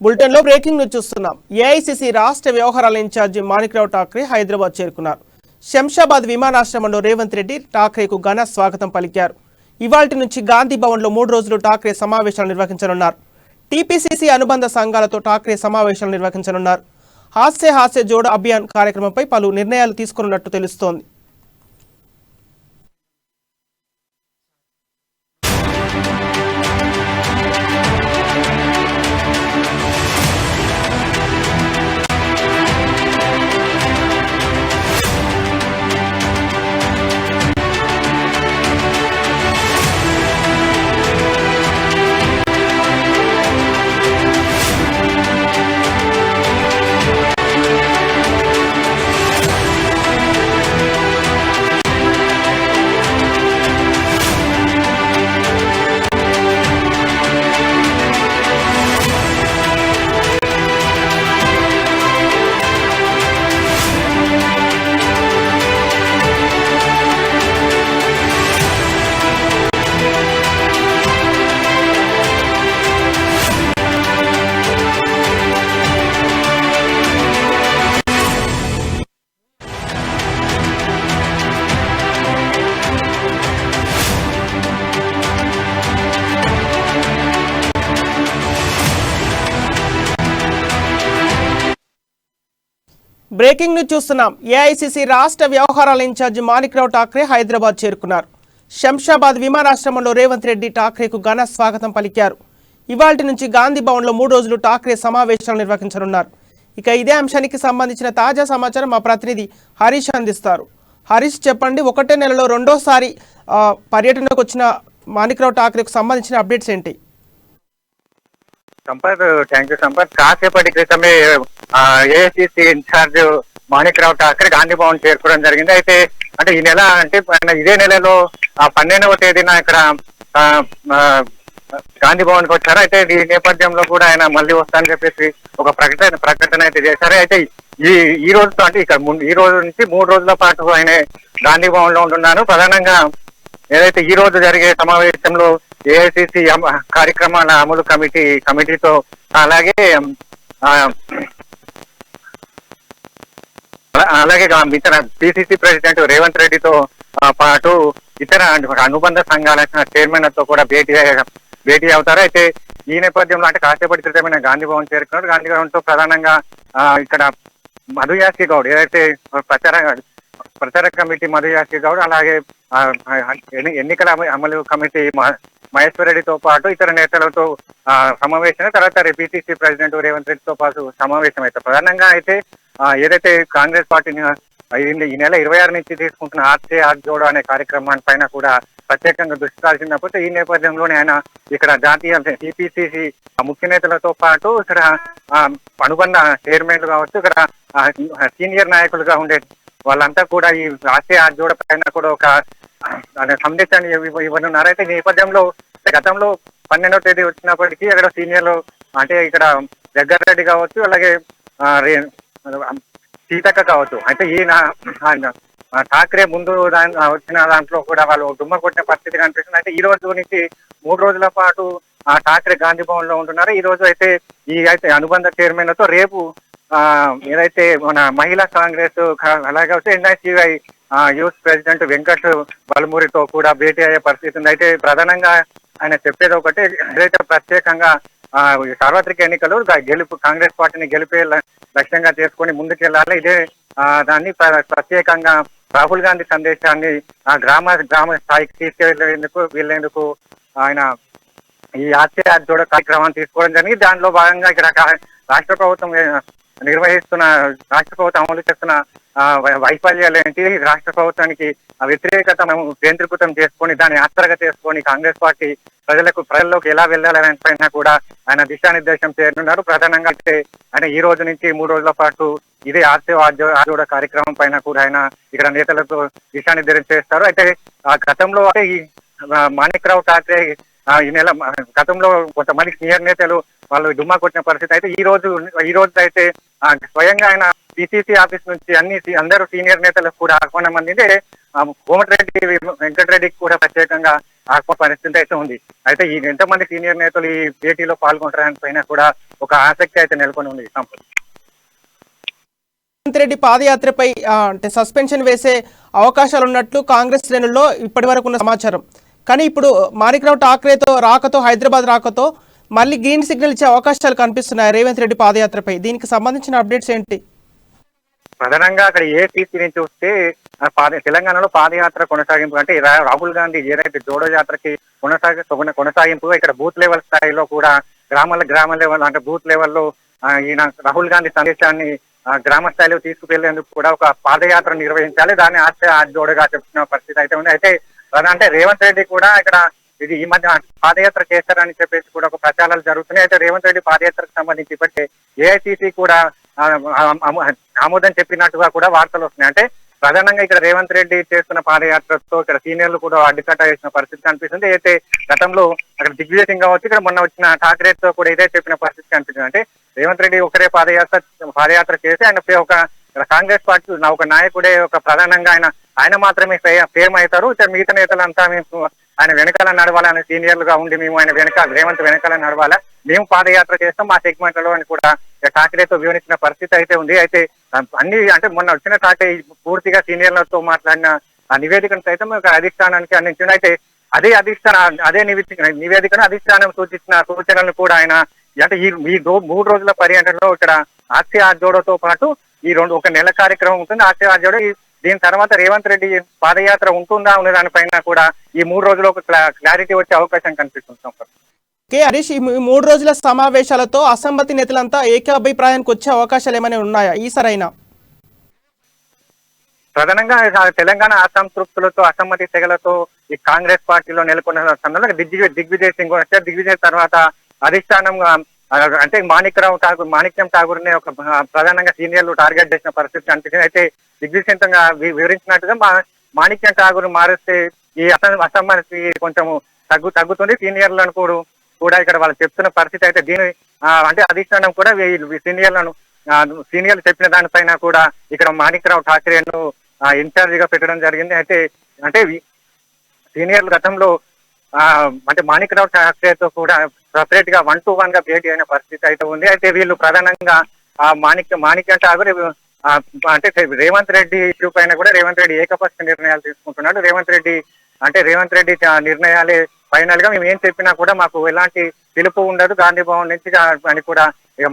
Bulletin లో breaking news చూస్తున్నాం. AICC రాష్ట్ర వ్యవహారాల ఇన్ఛార్జి మాణిక్రావు ఠాక్రే హైదరాబాద్ చేరుకున్నారు. శంషాబాద్ విమానాశ్రయంలో రేవంత్ రెడ్డి ఠాక్రేకు ఘన స్వాగతం పలికారు. ఇవాల్టి నుంచి గాంధీ భవన్ లో 3 రోజులు ఠాక్రే సమావేశాలు నిర్వహించనున్నారు. టీపీసీసీ అనుబంధ సంఘాలతో ఠాక్రే సమావేశాలు నిర్వహించనున్నారు. హాస్య జోడో అభియాన్ కార్యక్రమంపై పలు నిర్ణయాలు తీసుకున్నట్టు తెలుస్తోంది. బ్రేకింగ్ న్యూస్ చూస్తున్నాం. ఏఐసీసీ రాష్ట్ర వ్యవహారాల ఇన్ఛార్జి మాణిక్రావు ఠాక్రే హైదరాబాద్ చేరుకున్నారు. శంషాబాద్ విమానాశ్రయంలో రేవంత్ రెడ్డి ఠాక్రేకు ఘన స్వాగతం పలికారు. ఇవాల్టి నుంచి గాంధీ భవన్ లో 3 రోజులు ఠాక్రే సమావేశాలు నిర్వహించనున్నారు. ఇక ఇదే అంశానికి సంబంధించిన తాజా సమాచారం మా ప్రతినిధి హరీష్ అందిస్తారు. హరీష్, చెప్పండి, ఒకటే నెలలో రెండోసారి పర్యటనకు వచ్చిన మాణిక్రావు ఠాక్రేకు సంబంధించిన అప్డేట్స్ ఏంటి? Sampath, thank you Sampath. కాసేపటి క్రితమే ఏఐసీసీ ఇన్ఛార్జ్ మాణిక్రావు ఠాక్రే గాంధీ భవన్ చేరుకోవడం జరిగింది. అయితే అంటే ఈ నెల అంటే ఇదే నెలలో 12వ తేదీన ఇక్కడ గాంధీ భవన్ కి వచ్చారు. అయితే ఈ నేపథ్యంలో కూడా ఆయన మళ్ళీ వస్తానని చెప్పేసి ఒక ప్రకటన అయితే చేశారు. అయితే ఈ రోజుతో అంటే ఇక్కడ ఈ రోజు నుంచి 3 రోజుల పాటు ఆయన గాంధీ భవన్ లో ఉంటున్నారు. ప్రధానంగా ఏదైతే ఈ రోజు జరిగే సమావేశంలో ఏఐసీసీ కార్యక్రమాల అమలు కమిటీతో అలాగే ఇతర పిసిసి ప్రెసిడెంట్ రేవంత్ రెడ్డితో పాటు ఇతర అనుబంధ సంఘాల చైర్మన్లతో కూడా భేటీ అవుతారు. అయితే ఈ నేపథ్యంలో అంటే కాసేపటి క్రితమైన గాంధీ భవన్ చేరుకున్నారు. గాంధీ భవన్ తో ప్రధానంగా ఇక్కడ మధుయాసి గౌడ్, ఏదైతే ప్రచార కమిటీ మధుయాసి గౌడ్, అలాగే ఎన్నికల అమలు కమిటీ మహేశ్వర్ రెడ్డితో పాటు ఇతర నేతలతో సమావేశం, తర్వాత పిసిసి ప్రెసిడెంట్ రేవంత్ రెడ్డితో పాటు సమావేశం అవుతారు. ప్రధానంగా అయితే ఏదైతే కాంగ్రెస్ పార్టీని ఈ నెల 26 నుంచి తీసుకుంటున్న హాస్య జోడో అనే కార్యక్రమాన్ని పైన కూడా ప్రత్యేకంగా దృష్టి సారించినప్పుడు ఈ నేపథ్యంలోనే ఆయన ఇక్కడ జాతీయ టీపీసీసీ ముఖ్య నేతలతో పాటు ఇక్కడ అనుబంధ చైర్మన్లు కావచ్చు, ఇక్కడ సీనియర్ నాయకులుగా ఉండే వాళ్ళంతా కూడా ఈ హాస్య జోడో పైన కూడా ఒక సందేశాన్ని ఇవ్వనున్నారు. అయితే ఈ నేపథ్యంలో గతంలో 12వ తేదీ వచ్చినప్పటికీ అక్కడ సీనియర్లు అంటే ఇక్కడ జగ్గారెడ్డి కావచ్చు, అలాగే సీతక్క కావచ్చు, అయితే ఈయన ఠాక్రే ముందు వచ్చిన దాంట్లో కూడా వాళ్ళు దుమ్మ కొట్టిన పరిస్థితి కనిపిస్తుంది. అయితే ఈ రోజు నుంచి 3 రోజుల పాటు ఠాక్రే గాంధీ భవన్ లో ఉంటున్నారు. ఈ రోజు అయితే అయితే అనుబంధ చైర్మన్లతో రేపు ఏదైతే మన మహిళా కాంగ్రెస్ అలాగే ఎన్ఐసిఐ యూత్ ప్రెసిడెంట్ వెంకట్ బలమూరితో కూడా భేటీ అయ్యే పరిస్థితి ఉంది. అయితే ప్రధానంగా ఆయన చెప్పేది ఒకటి, ఏదైతే ప్రత్యేకంగా సార్వత్రిక ఎన్నికలు కాంగ్రెస్ పార్టీని గెలిపే లక్ష్యంగా చేసుకొని ముందుకెళ్లాలి. ఇదే దాన్ని ప్రత్యేకంగా రాహుల్ గాంధీ సందేశాన్ని గ్రామ స్థాయికి తీసుకెళ్లేందుకు ఆయన ఈ హాస్య జోడో కార్యక్రమాన్ని తీసుకోవడం జరిగింది. దానిలో భాగంగా ఇక్కడ రాష్ట్ర ప్రభుత్వం అమలు చేస్తున్న వైఫల్యాలు ఏంటి, రాష్ట్ర ప్రభుత్వానికి వ్యతిరేకత కేంద్రీకృతం చేసుకొని దాన్ని ఆసరగా చేసుకొని కాంగ్రెస్ పార్టీ ప్రజల్లోకి ఎలా వెళ్ళాలనే పైన కూడా ఆయన దిశానిర్దేశం చేయనున్నారు. ప్రధానంగా అయితే ఆయన ఈ రోజు నుంచి 3 రోజుల పాటు ఇదే హాస్య కార్యక్రమం పైన కూడా ఆయన ఇక్కడ నేతలకు దిశానిర్దేశం చేస్తారు. అయితే గతంలో అంటే ఈ మాణిక్రావు ఠాక్రే ఈ నెల గతంలో కొంతమంది సీనియర్ నేతలు వాళ్ళు డుమ్మా కొట్టిన పరిస్థితి. అయితే ఈ రోజు అయితే స్వయంగా ఆయన పిసిసి ఆఫీస్ నుంచి అందరూ సీనియర్ నేతలకు కూడా ఆహ్వానం అందింది. కోమటిరెడ్డి వెంకటరెడ్డికి కూడా ప్రత్యేకంగా పరిస్థితి అయితే ఉంది. అయితే ఈ ఎంతమంది సీనియర్ నేతలు ఈ భేటీలో పాల్గొంటారని పైన కూడా ఒక ఆసక్తి అయితే నెలకొని ఉంది. సంపత్, రేవంత్ రెడ్డి పాదయాత్రపై అంటే సస్పెన్షన్ వేసే అవకాశాలు ఉన్నట్లు కాంగ్రెస్ శ్రేణుల్లో ఇప్పటి వరకు ఉన్న సమాచారం. కానీ ఇప్పుడు మాణిక్రావు ఠాక్రేతో రాకతో, హైదరాబాద్ రాకతో మళ్ళీ గ్రీన్ సిగ్నల్ ఇచ్చే అవకాశాలు కనిపిస్తున్నాయి రేవంత్ రెడ్డి పాదయాత్రపై. దీనికి సంబంధించిన అప్డేట్స్ ఏంటి? ప్రధానంగా అక్కడ ఏసీసీని చూస్తే తెలంగాణలో పాదయాత్ర కొనసాగింపు అంటే రాహుల్ గాంధీ ఏదైతే జోడో యాత్రకి కొనసాగింపు ఇక్కడ బూత్ లెవెల్ స్థాయిలో కూడా గ్రామ లెవెల్ అంటే బూత్ లెవెల్లో ఈయన రాహుల్ గాంధీ సందేశాన్ని గ్రామ స్థాయిలో తీసుకువెళ్లేందుకు కూడా ఒక పాదయాత్ర నిర్వహించాలి. దాన్ని జోడగా చెప్తున్న పరిస్థితి అయితే ఉంది. అయితే అంటే రేవంత్ రెడ్డి కూడా ఇక్కడ ఇది ఈ మధ్య పాదయాత్ర చేస్తారని చెప్పేసి కూడా ఒక ప్రచారాలు జరుగుతున్నాయి. అయితే రేవంత్ రెడ్డి పాదయాత్రకు సంబంధించి ఇప్పటికే ఏఐసిసి కూడా ఆమోదం చెప్పినట్టుగా కూడా వార్తలు వస్తున్నాయి. అంటే ప్రధానంగా ఇక్కడ రేవంత్ రెడ్డి చేస్తున్న పాదయాత్రతో ఇక్కడ సీనియర్లు కూడా అడ్డుకట్ట చేసిన పరిస్థితి కనిపిస్తుంది. అయితే గతంలో అక్కడ దిగ్విజయ్ సింగ్ కావచ్చు, ఇక్కడ మొన్న వచ్చిన ఠాక్రేతో కూడా ఇదే చెప్పిన పరిస్థితి కనిపిస్తుంది. అంటే రేవంత్ రెడ్డి ఒకరే పాదయాత్ర చేసి ఆయన ఒక కాంగ్రెస్ పార్టీ ఒక నాయకుడే ఒక ప్రధానంగా ఆయన మాత్రమే ఫేమ్ అవుతారు. మిగతా నేతలంతా మేము ఆయన వెనకాల నడవాలని సీనియర్లుగా ఉండి మేము ఆయన రేవంత్ వెనకాల నడవాలా, మేము పాదయాత్ర చేస్తాం మా సెగ్మెంట్లలో అని కూడా ఠాక్రేతో వివరించిన పరిస్థితి అయితే ఉంది. అయితే అన్ని అంటే మొన్న వచ్చిన ఠాక్రే పూర్తిగా సీనియర్లతో మాట్లాడిన ఆ నివేదికను సైతం అధిష్టానానికి అందించింది. అయితే అదే నివేదికను అధిష్టానం సూచించిన సూచనలను కూడా ఆయన అంటే ఈ 3 రోజుల పర్యటనలో ఇక్కడ ఆర్సీ జోడోతో పాటు ఈ ఒక నెల కార్యక్రమం ఉంటుంది. ఆర్సీ జోడో దీని తర్వాత రేవంత్ రెడ్డి పాదయాత్ర ఉంటుందా ఉన్న దానిపైన కూడా ఈ 3 రోజులు ఒక క్లారిటీ వచ్చే అవకాశం కనిపిస్తుంది. హరీష్, ఈ 3 రోజుల సమావేశాలతో అసమ్మతి నేతలంతా ఏకాభిప్రాయానికి వచ్చే అవకాశాలు ఏమైనా ఉన్నాయా ఈసారైనా? ప్రధానంగా తెలంగాణ అసంతృప్తులతో అసమ్మతి తెగలతో ఈ కాంగ్రెస్ పార్టీలో నెలకొన్న సందర్భంలో దిగ్విజయ్ సింగ్ వచ్చారు. దిగ్విజయ్ తర్వాత అధిష్టానం అంటే మాణిక్యం ఠాగూర్ ని ఒక ప్రధానంగా సీనియర్లు టార్గెట్ చేసిన పరిస్థితి కనిపించింది. అయితే దిగ్విజయంగా వివరించినట్టుగా మాణిక్యం ఠాగూర్ మారిస్తే ఈ అసమ్మతి కొంచెం తగ్గుతుంది. సీనియర్లను కూడా ఇక్కడ వాళ్ళు చెప్తున్న పరిస్థితి అయితే దీని అంటే అధిష్టానం కూడా సీనియర్లు చెప్పిన దానిపైన కూడా ఇక్కడ మాణిక్రావు ఠాక్రేను ఇన్ఛార్జ్ గా పెట్టడం జరిగింది. అయితే అంటే సీనియర్లు గతంలో అంటే మాణిక్రావు ఠాక్రేతో కూడా సపరేట్ గా 1-to-1 గా భేటీ అయిన పరిస్థితి అయితే ఉంది. అయితే వీళ్ళు ప్రధానంగా మాణిక్యం ఠాగూర్ అంటే రేవంత్ రెడ్డి ఇష్యూ పైన కూడా రేవంత్ రెడ్డి ఏకపక్ష నిర్ణయాలు తీసుకుంటున్నాడు. రేవంత్ రెడ్డి నిర్ణయాలే ఫైనల్ గా మేము ఏం చెప్పినా కూడా మాకు ఎలాంటి పిలుపు ఉండదు గాంధీ భవన్ నుంచి అని కూడా ఇక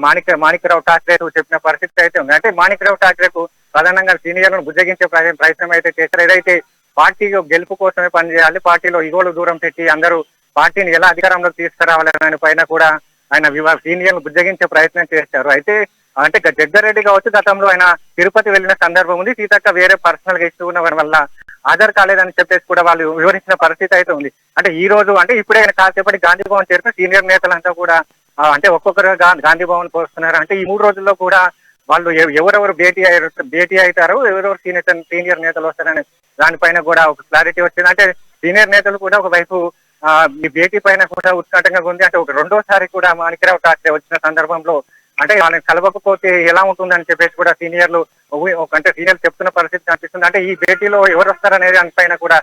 మాణిక్రావు ఠాక్రే చెప్పిన పరిస్థితి అయితే ఉంది. అంటే మాణిక్రావు ఠాక్రేకు ప్రధానంగా సీనియర్లను బుజ్జగించే ప్రయత్నం అయితే చేశారు. ఏదైతే పార్టీ గెలుపు కోసమే పనిచేయాలి, పార్టీలో ఇగోలు దూరం పెట్టి అందరూ పార్టీని ఎలా అధికారంలోకి తీసుకురావాలనే పైన కూడా ఆయన సీనియర్లు బుజ్జగించే ప్రయత్నం చేశారు. అయితే అంటే జగ్గారెడ్డి కావచ్చు, గతంలో ఆయన తిరుపతి వెళ్ళిన సందర్భం ఉంది. సీతక్క వేరే పర్సనల్ గా ఇస్తూ ఉన్న వల్ల హాజరు కాలేదని చెప్పేసి కూడా వాళ్ళు వివరించిన పరిస్థితి అయితే ఉంది. అంటే ఈ రోజు అంటే ఇప్పుడే కాసేపటి గాంధీ భవన్ చేరుకుని సీనియర్ నేతలంతా కూడా అంటే ఒక్కొక్కరు గాంధీ భవన్ పోస్తున్నారు. అంటే ఈ 3 రోజుల్లో కూడా వాళ్ళు ఎవరెవరు భేటీ అవుతారు, ఎవరెవరు సీనియర్ నేతలు వస్తారని దానిపైన కూడా ఒక క్లారిటీ వచ్చింది. అంటే సీనియర్ నేతలు కూడా ఒకవైపు ఈ భేటీ పైన కూడా ఉత్కంఠంగా ఉంది. అంటే ఒక రెండోసారి కూడా మాణిక్రావు ఠాక్రే వచ్చిన సందర్భంలో అంటే వాళ్ళని కలవకపోతే ఎలా ఉంటుందని చెప్పేసి కూడా సీనియర్లు చెప్తున్న పరిస్థితి కనిపిస్తుంది. అంటే ఈ భేటీలో ఎవరు వస్తారనేది దానిపైన కూడా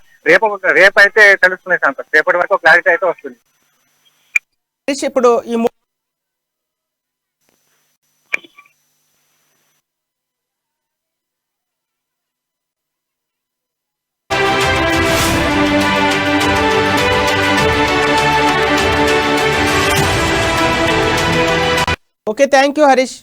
రేపైతే తెలుస్తుంది. రేపటి వరకు క్లారిటీ అయితే వస్తుంది. ఇప్పుడు ఈ ఓకే, థ్యాంక్ యూ హరీష్.